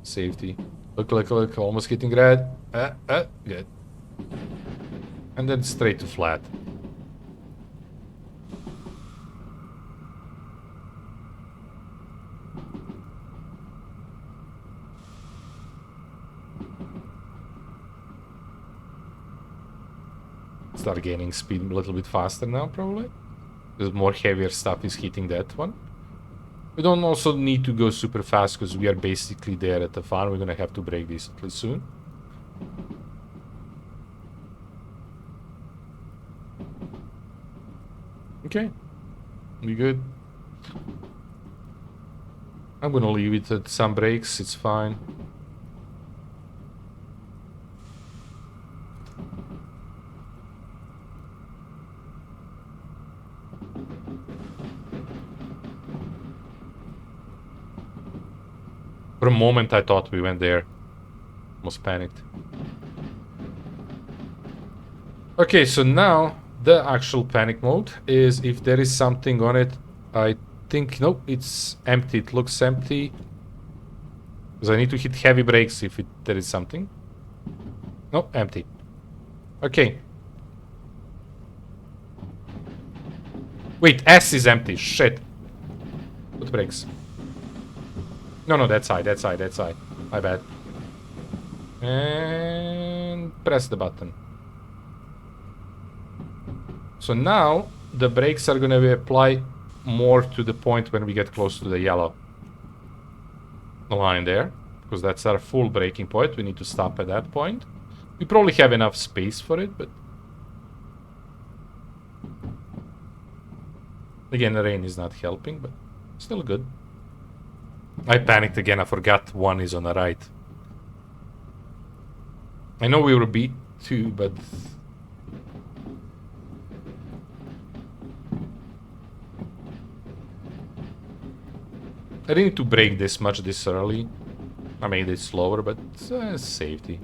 Safety. Look, look, look. Almost hitting red. Good. And then straight to flat. Start gaining speed a little bit faster now, probably. Because more heavier stuff is hitting that one. We don't also need to go super fast because we are basically there at the farm. We're gonna have to break decently soon. Okay. We good. I'm gonna leave it at some breaks. It's fine. For a moment, I thought we went there. Almost panicked. Okay, so now the actual panic mode is if there is something on it. I think, nope, it's empty. It looks empty. Because I need to hit heavy brakes if there is something. Nope, empty. Okay. Wait, S is empty. Shit. Put brakes. No, that side. My bad. And press the button. So now the brakes are gonna be applied more to the point when we get close to the yellow line there. Because that's our full braking point. We need to stop at that point. We probably have enough space for it, but... Again, the rain is not helping, but still good. I panicked again. I forgot one is on the right. I know we were beat too, but... I didn't need to brake this much this early. I made it slower, but safety.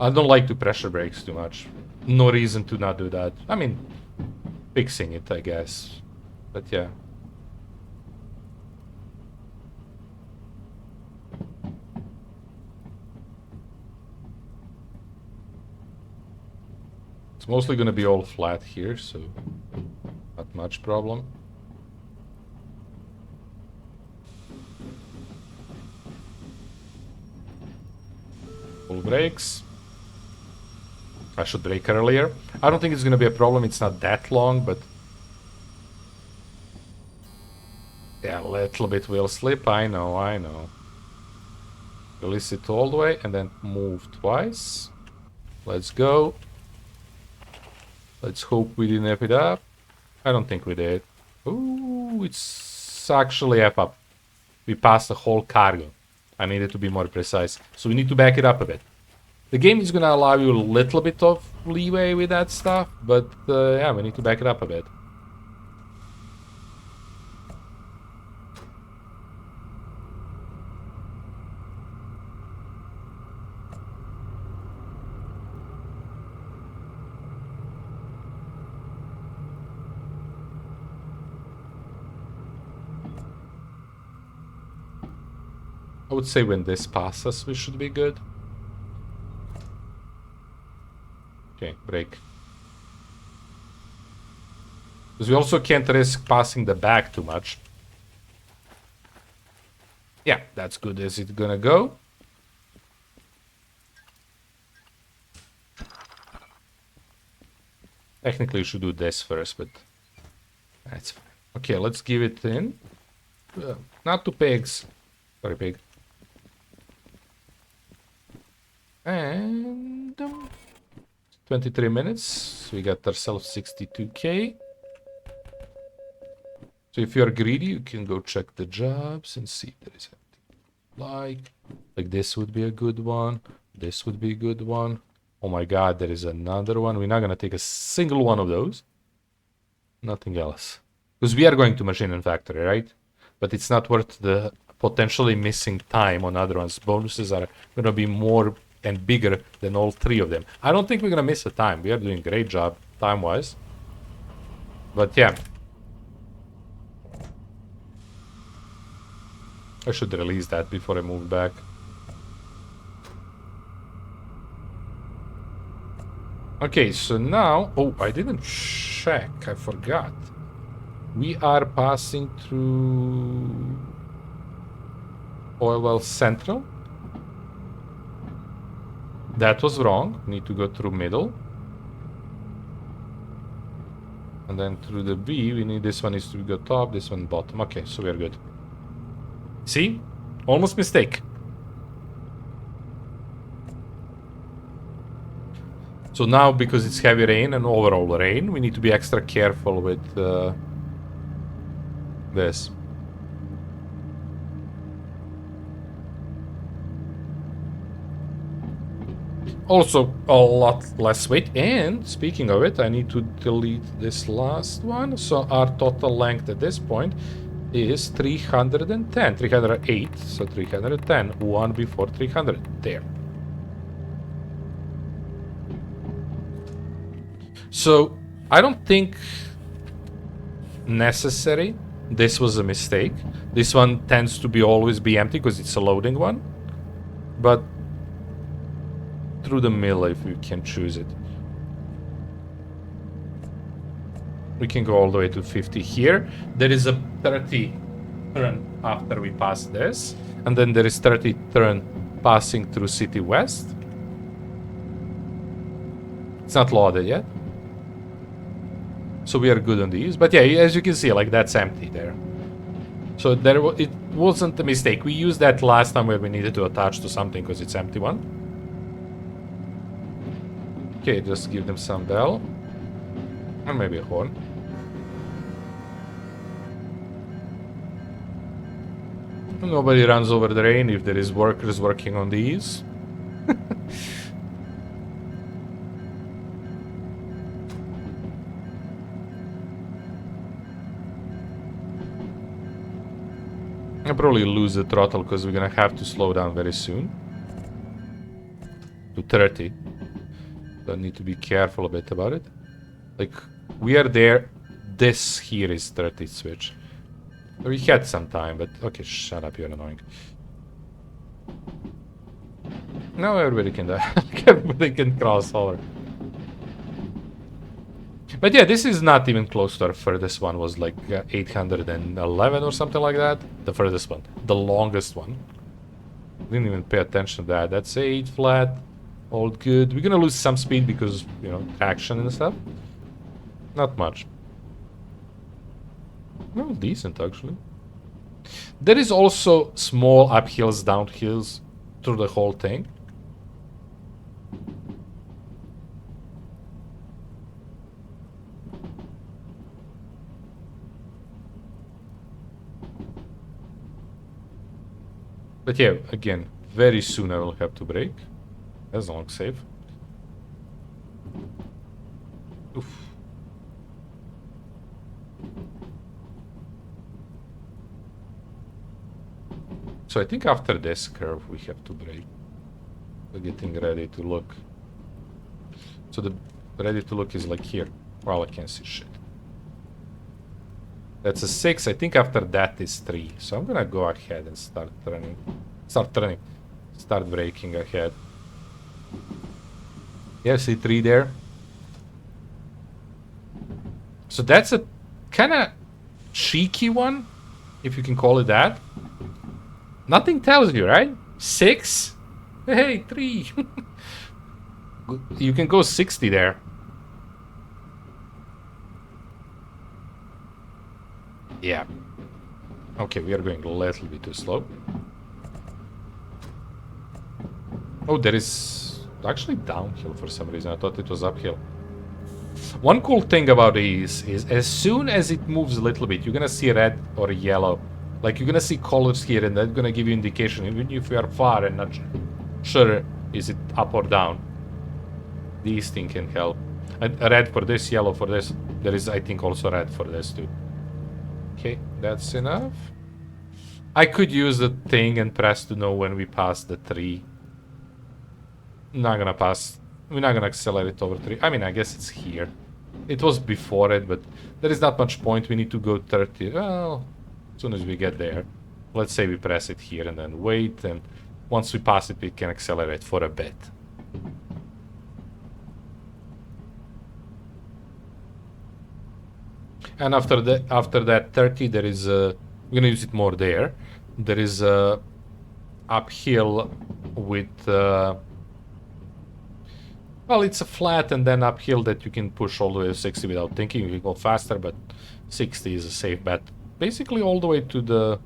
I don't like to pressure brakes too much. No reason to not do that. I mean, fixing it, I guess. But yeah. It's mostly gonna be all flat here, so not much problem. Full brakes. I should brake earlier. I don't think it's gonna be a problem. It's not that long, but yeah, a little bit will slip. I know. Release it all the way and then move twice. Let's go. Let's hope we didn't F it up. I don't think we did. Ooh, it's actually F up. We passed the whole cargo. I needed to be more precise. So we need to back it up a bit. The game is gonna allow you a little bit of leeway with that stuff, but yeah, we need to back it up a bit. I would say when this passes, we should be good. Okay, brake. Because we also can't risk passing the back too much. Yeah, that's good as it's gonna go. Technically, you should do this first, but that's fine. Okay, let's give it in. Not to pigs. Sorry, pig. And 23 minutes. We got ourselves 62k. So if you're greedy, you can go check the jobs and see if there is anything. Like this would be a good one. This would be a good one. Oh my god, there is another one. We're not gonna take a single one of those. Nothing else. Because we are going to machine and factory, right? But it's not worth the potentially missing time on other ones. Bonuses are gonna be more and bigger than all three of them. I don't think we're gonna miss a time. We are doing a great job time-wise. But yeah. I should release that before I move back. Okay, so now... Oh, I didn't check. I forgot. We are passing through... Oil well central. That was wrong. Need to go through middle. And then through the B, we need this one is to go top, this one bottom. Okay, so we are good. See? Almost mistake. So now, because it's heavy rain and overall rain, we need to be extra careful with this. Also, a lot less weight. And speaking of it, I need to delete this last one. So our total length at this point is 310, 308, so 310, one before 300, there. So, I don't think necessary. This was a mistake. This one tends to be always be empty because it's a loading one. But through the mill if we can choose it. We can go all the way to 50 here. There is a 30 turn after we pass this. And then there is 30 turn passing through City West. It's not loaded yet. So we are good on these. But yeah, as you can see, like that's empty there. So it wasn't a mistake. We used that last time where we needed to attach to something because it's empty one. Okay, just give them some bell. And maybe a horn. Nobody runs over the rain if there is workers working on these. I'll probably lose the throttle because we're gonna have to slow down very soon. To 30. So I need to be careful a bit about it. Like, we are there. This here is 30 switch. We had some time, but... Okay, shut up, you're annoying. Now everybody can die. Everybody can cross over. But yeah, this is not even close to our furthest one. Was like 811 or something like that. The furthest one. The longest one. Didn't even pay attention to that. That's 8 flat. All good. We're gonna lose some speed because, you know, traction and stuff. Not much. Well, decent actually. There is also small uphills, downhills through the whole thing. But yeah, again, very soon I will have to brake. As long as safe. Oof. So I think after this curve we have to brake. We're getting ready to look. So the ready to look is like here. Well, I can't see shit. That's a 6. I think after that is 3. So I'm gonna go ahead and start turning. Start braking ahead. Yeah, see 3 there. So that's a kind of cheeky one, if you can call it that. Nothing tells you, right? 6? Hey, 3. You can go 60 there. Yeah. Okay, we are going a little bit too slow. Oh, there is actually downhill for some reason. I thought it was uphill. One cool thing about these is as soon as it moves a little bit, you're gonna see red or yellow. Like, you're gonna see colors here, and that's gonna give you indication, even if you are far and not sure is it up or down. These things can help. And red for this, yellow for this. There is, I think, also red for this too. Okay, that's enough. I could use the thing and press to know when we pass the 3. Not gonna pass. We're not gonna accelerate over 3. I mean, I guess it's here. It was before it, but there is not much point. We need to go 30. Well, as soon as we get there. Let's say we press it here and then wait, and once we pass it, we can accelerate for a bit. And after that 30, there is a... I'm gonna use it more there. There is a uphill with... well, it's a flat and then uphill that you can push all the way to 60 without thinking. You can go faster, but 60 is a safe bet. Basically all the way to the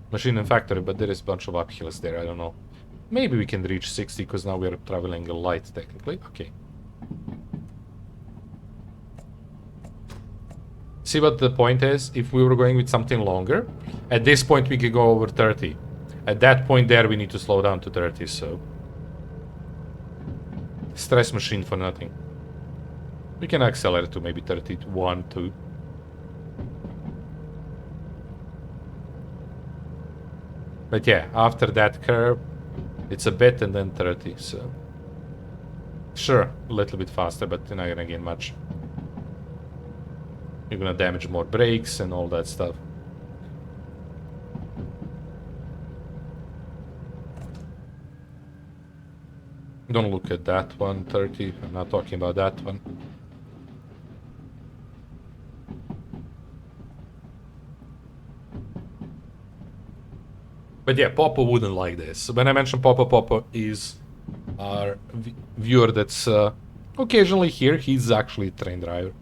machine and factory, but there is a bunch of uphills there, I don't know. Maybe we can reach 60, because now we're traveling light, technically. Okay. See what the point is? If we were going with something longer, at this point we could go over 30. At that point there, we need to slow down to 30, so... stress machine for nothing. We can accelerate to maybe 31, 2. But yeah, after that curve, it's a bit and then 30, so... sure, a little bit faster, but you're not gonna gain much. You're gonna damage more brakes and all that stuff. Don't look at that one, 30. I'm not talking about that one. But yeah, Popo wouldn't like this. When I mention Popo, Popo is our viewer that's occasionally here. He's actually a train driver.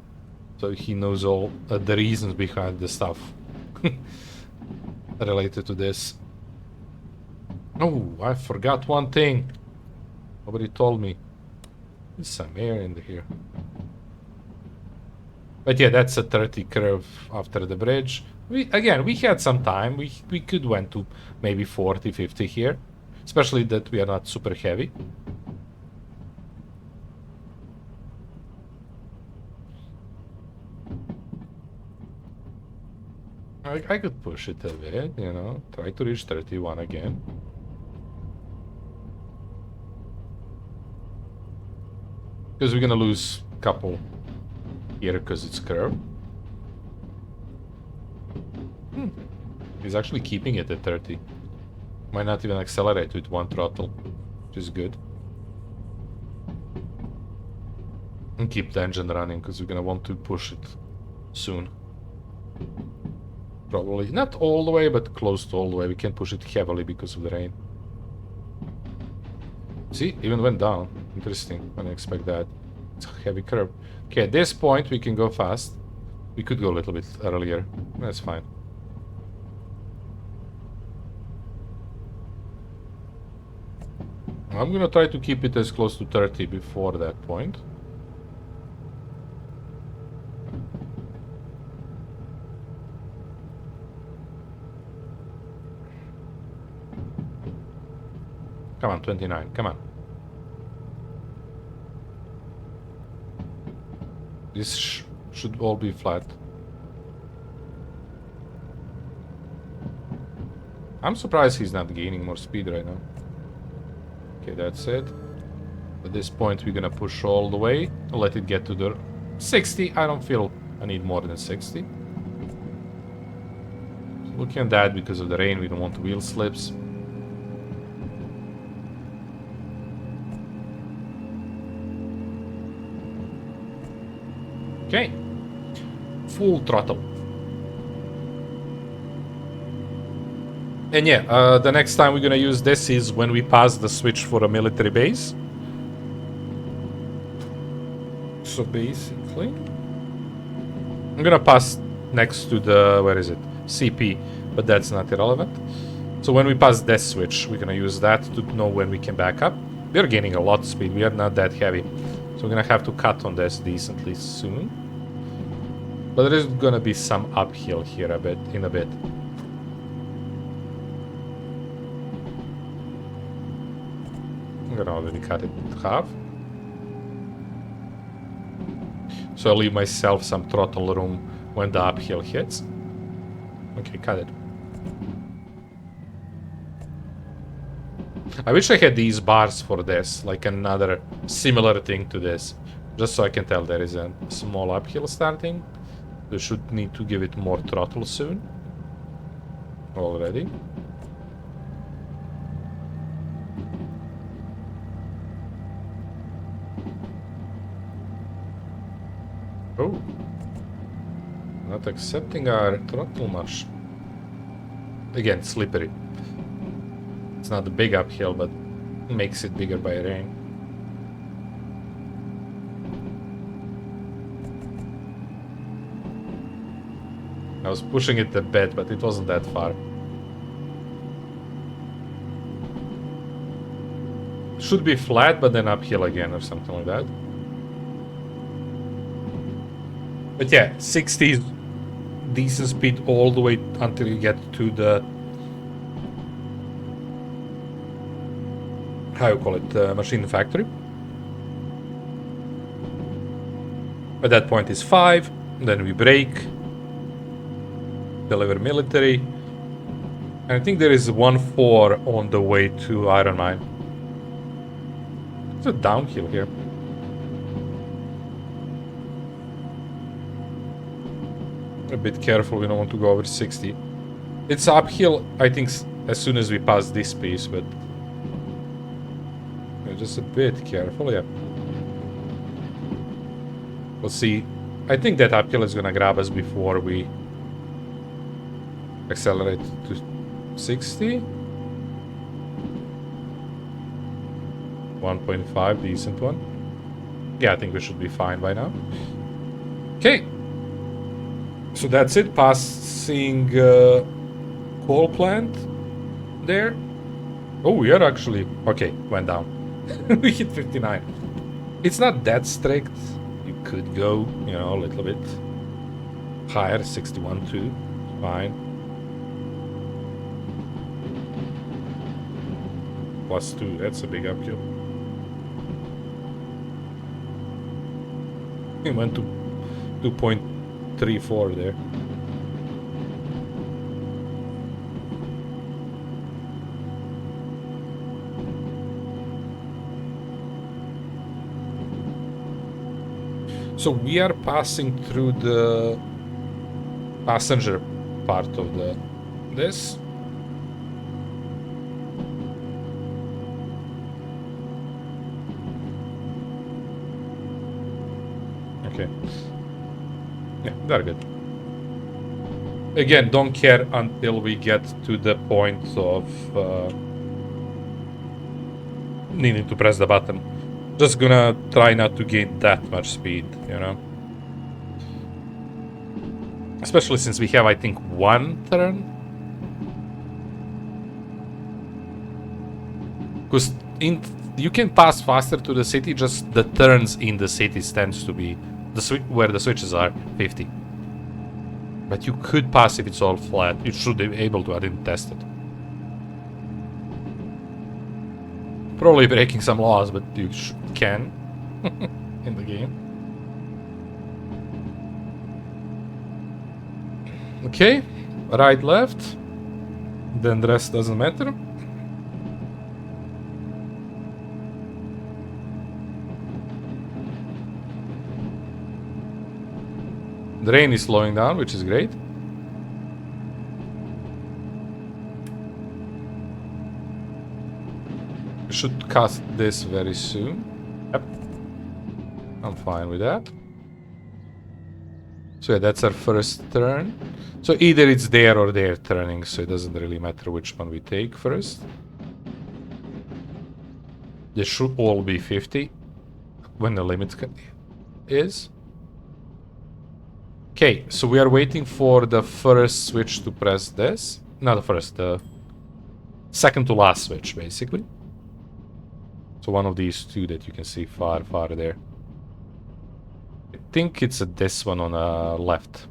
So he knows all the reasons behind the stuff related to this. Oh, I forgot one thing. Nobody told me. There's some air in here. But yeah, that's a 30 curve after the bridge. We had some time. We could went to maybe 40, 50 here. Especially that we are not super heavy. I could push it a bit, you know. Try to reach 31 again. Because we're gonna lose a couple here because it's curved. He's actually keeping it at 30. Might not even accelerate with one throttle, which is good. And keep the engine running because we're gonna want to push it soon. Probably not all the way, but close to all the way. We can push it heavily because of the rain. See, even went down. Interesting. I didn't expect that. It's a heavy curve. Okay, at this point we can go fast. We could go a little bit earlier. That's fine. I'm gonna try to keep it as close to 30 before that point. Come on, 29, come on. This should all be flat. I'm surprised he's not gaining more speed right now. Okay, that's it. At this point, we're gonna push all the way. Let it get to the 60. I don't feel I need more than 60. Looking at that, because of the rain, we don't want wheel slips. Okay, full throttle. And yeah, the next time we're gonna use this is when we pass the switch for a military base. So basically, I'm gonna pass next to the, where is it? CP, but that's not irrelevant. So when we pass this switch, we're gonna use that to know when we can back up. We're gaining a lot of speed, we are not that heavy. So we're gonna have to cut on this decently soon. But there is gonna be some uphill here in a bit. I'm gonna already cut it in half. So I'll leave myself some throttle room when the uphill hits. Okay, cut it. I wish I had these bars for this, like another similar thing to this. Just so I can tell there is a small uphill starting. We should need to give it more throttle soon. Already. Oh. Not accepting our throttle much. Again, slippery. It's not a big uphill, but makes it bigger by rain. I was pushing it a bit, but it wasn't that far. Should be flat, but then uphill again or something like that. But yeah, 60 is decent speed all the way until you get to the... how you call it? Machine factory. At that point is 5, then we brake. Deliver military. And I think there is 1-4 on the way to Iron Mine. It's a downhill here. A bit careful, we don't want to go over 60. It's uphill, I think, as soon as we pass this piece, but... just a bit careful, yeah. We'll see. I think that uphill is gonna grab us before we accelerate to 60. 1.5, decent one. Yeah, I think we should be fine by now. Okay. So that's it. Passing coal plant there. Oh, we are actually... okay, went down. We hit 59. It's not that strict. You could go, you know, a little bit higher. 61 too. Fine. +2, that's a big uphill. We went to 2.34 there. So we are passing through the passenger part of this. Okay. Yeah, very good. Again, don't care until we get to the point of needing to press the button. Just gonna try not to gain that much speed, you know? Especially since we have, I think, 1 turn. Because you can pass faster to the city, just the turns in the cities tends to be where the switches are 50. But you could pass if it's all flat. You should be able to. I didn't test it. Probably breaking some laws, but you can in the game. Okay, right, left. Then the rest doesn't matter. The rain is slowing down, which is great. We should cast this very soon. Yep. I'm fine with that. So yeah, that's our first turn. So either it's there or there turning, so it doesn't really matter which one we take first. They should all be 50 when the limit is. Okay, so we are waiting for the first switch to press this. Not the first, the second to last switch, basically. So one of these two that you can see far there. I think it's this one on the left.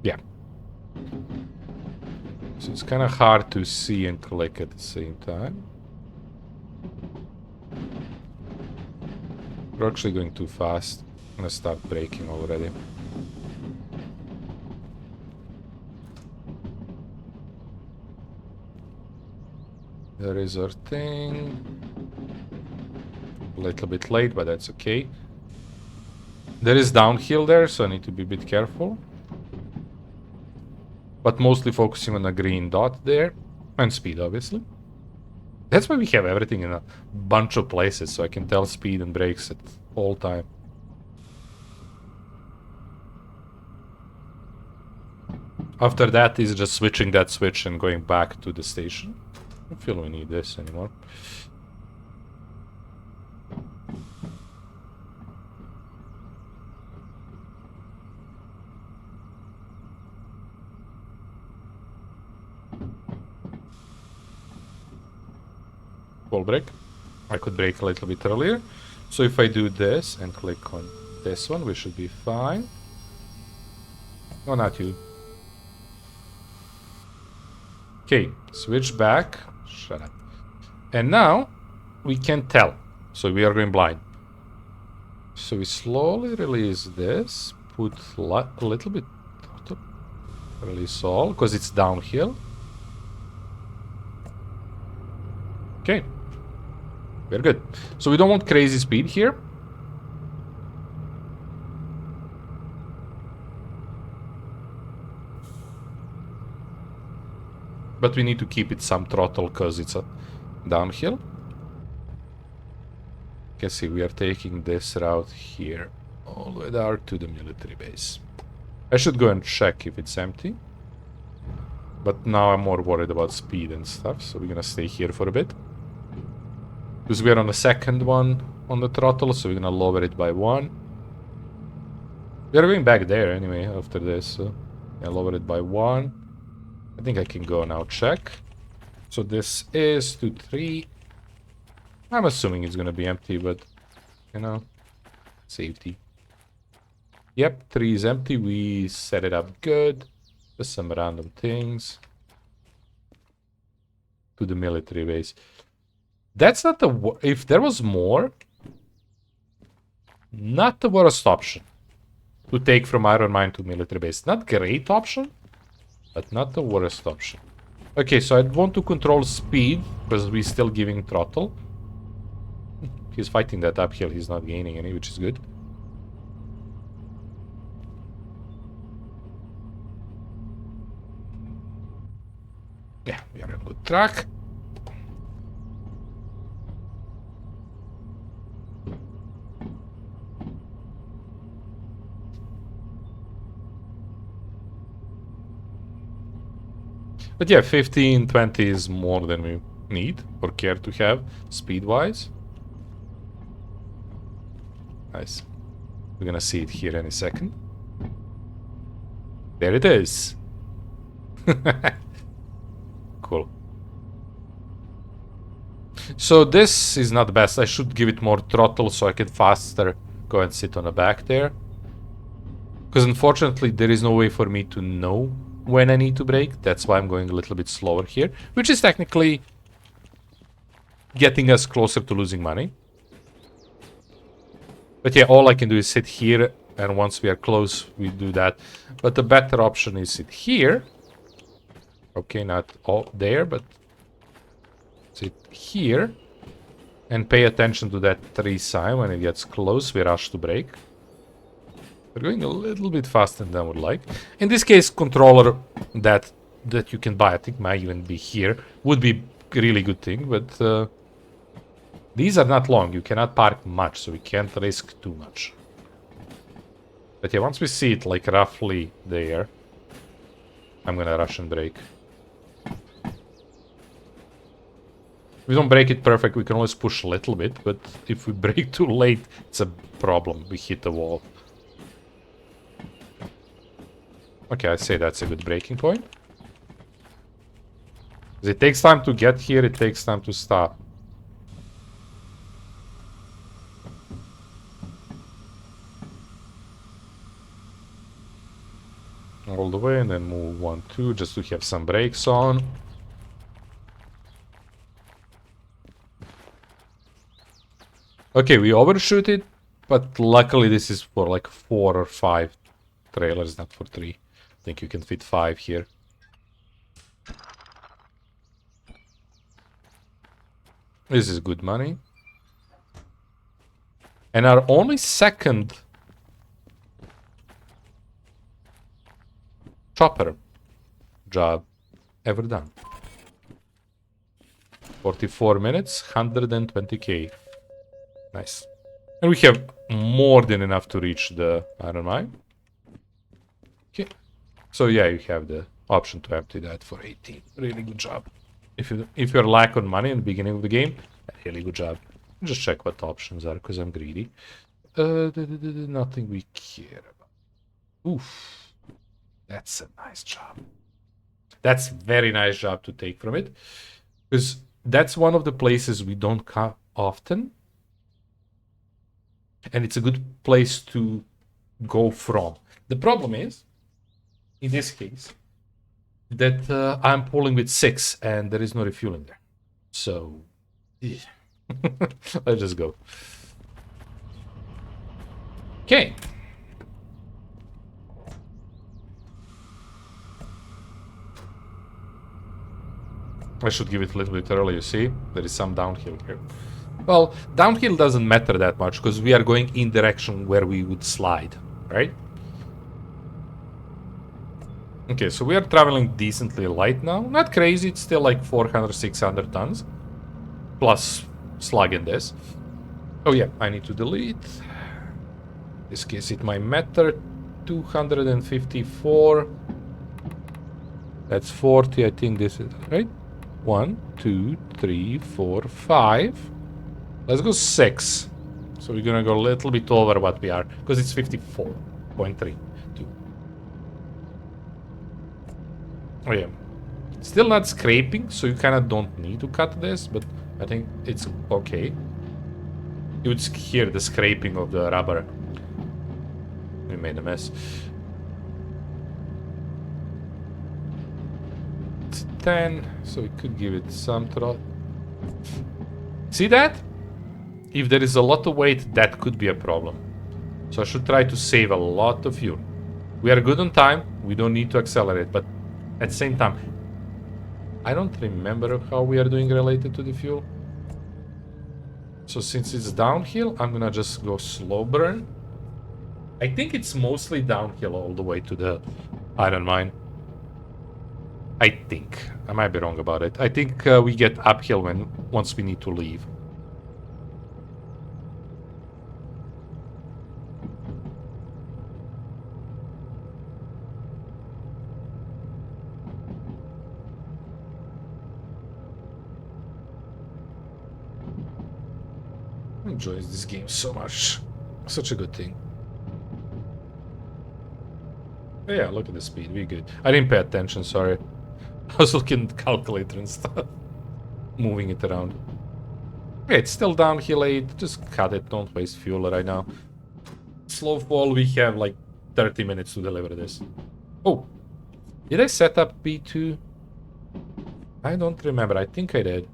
Yeah. So it's kind of hard to see and click at the same time. We're actually going too fast. I'm gonna start braking already. There is our thing. A little bit late, but that's okay. There is downhill there, so I need to be a bit careful. But mostly focusing on the green dot there. And speed, obviously. That's why we have everything in a bunch of places, so I can tell speed and brakes at all time. After that is just switching that switch and going back to the station. I don't feel we need this anymore. Full brake. I could brake a little bit earlier. So if I do this and click on this one, we should be fine. No, not you. Okay, switch back. Shut up. And now we can tell. So we are going blind. So we slowly release this. Put a little bit. Release all, because it's downhill. Okay. We're good. So we don't want crazy speed here. But we need to keep it some throttle because it's a downhill. You can see we are taking this route here all the way down to the military base. I should go and check if it's empty. But now I'm more worried about speed and stuff, so we're gonna stay here for a bit. Because we're on the second one on the throttle, so we're gonna lower it by 1. We are going back there anyway after this, so yeah, lower it by 1. I think I can go now check. So this is 2, 3. I'm assuming it's gonna be empty, but you know, safety. Yep, 3 is empty. We set it up good. Just some random things. To the military base. That's not the... If there was more... Not the worst option. To take from Iron Mine to military base. Not great option. But not the worst option. Okay, so I want to control speed. Because we're still giving throttle. He's fighting that uphill. He's not gaining any, which is good. Yeah, we are on a good track. But yeah, 15, 20 is more than we need or care to have, speed-wise. Nice. We're gonna see it here any second. There it is. Cool. So this is not the best. I should give it more throttle so I can faster go and sit on the back there. Because unfortunately there is no way for me to know when I need to brake. That's why I'm going a little bit slower here. Which is technically getting us closer to losing money. But yeah, all I can do is sit here. And once we are close, we do that. But the better option is sit here. Okay, not all there, but sit here. And pay attention to that 3 sign. When it gets close, we rush to brake. We're going a little bit faster than I would like. In this case, controller that you can buy, I think might even be here, would be a really good thing, but these are not long. You cannot park much, so we can't risk too much. But yeah, once we see it like roughly there, I'm gonna rush and brake. If we don't brake it perfect, we can always push a little bit, but if we brake too late, it's a problem. We hit the wall. Okay, I'd say that's a good braking point. Because it takes time to get here, it takes time to stop. All the way, and then move 1, 2, just to have some brakes on. Okay, we overshoot it, but luckily this is for like 4 or 5 trailers, not for 3. I think you can fit 5 here. This is good money. And our only second chopper job ever done. 44 minutes, 120k. Nice. And we have more than enough to reach the iron mine. Okay. So yeah, you have the option to empty that for 18. Really good job. If you're lack on money in the beginning of the game, really good job. Just check what the options are, because I'm greedy. Nothing we care about. Oof. That's a nice job. That's very nice job to take from it. Because that's one of the places we don't come often. And it's a good place to go from. The problem is, in this case, that I'm pulling with 6 and there is no refueling there. So, yeah. Let's just go. Okay. I should give it a little bit early, you see? There is some downhill here. Well, downhill doesn't matter that much, because we are going in direction where we would slide, right? Okay, so we are traveling decently light now. Not crazy, it's still like 400, 600 tons. Plus slug in this. Oh yeah, I need to delete. In this case, it might matter. 254. That's 40, I think this is, right? 1, 2, 3, 4, 5. Let's go 6. So we're gonna go a little bit over what we are, because it's 54.32. Oh yeah. Still not scraping, so you kind of don't need to cut this, but I think it's okay. You would hear the scraping of the rubber. We made a mess. It's 10, so we could give it some throttle. See that? If there is a lot of weight, that could be a problem. So I should try to save a lot of fuel. We are good on time. We don't need to accelerate, but at the same time, I don't remember how we are doing related to the fuel. So since it's downhill, I'm gonna just go slow burn. I think it's mostly downhill all the way to the iron mine. I think. I might be wrong about it. I think we get uphill once we need to leave. I enjoy this game so much. Such a good thing. Yeah, look at the speed. We're good. I didn't pay attention, sorry. I was looking at the calculator and stuff. Moving it around. Okay, it's still downhill 8. Just cut it. Don't waste fuel right now. Slow fall, we have like 30 minutes to deliver this. Oh. Did I set up B2? I don't remember. I think I did.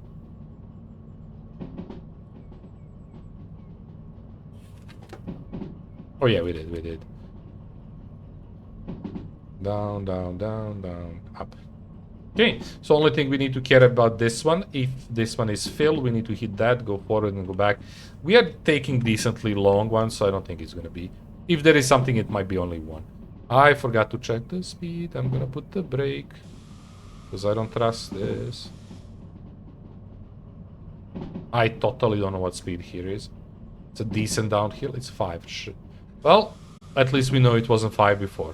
Oh yeah, we did. Down, down, down, down, up. Okay, so only thing we need to care about this one. If this one is filled, we need to hit that, go forward and go back. We are taking decently long ones, so I don't think it's gonna be. If there is something, it might be only one. I forgot to check the speed. I'm gonna put the brake, because I don't trust this. I totally don't know what speed here is. It's a decent downhill. It's 5. Well, at least we know it wasn't 5 before.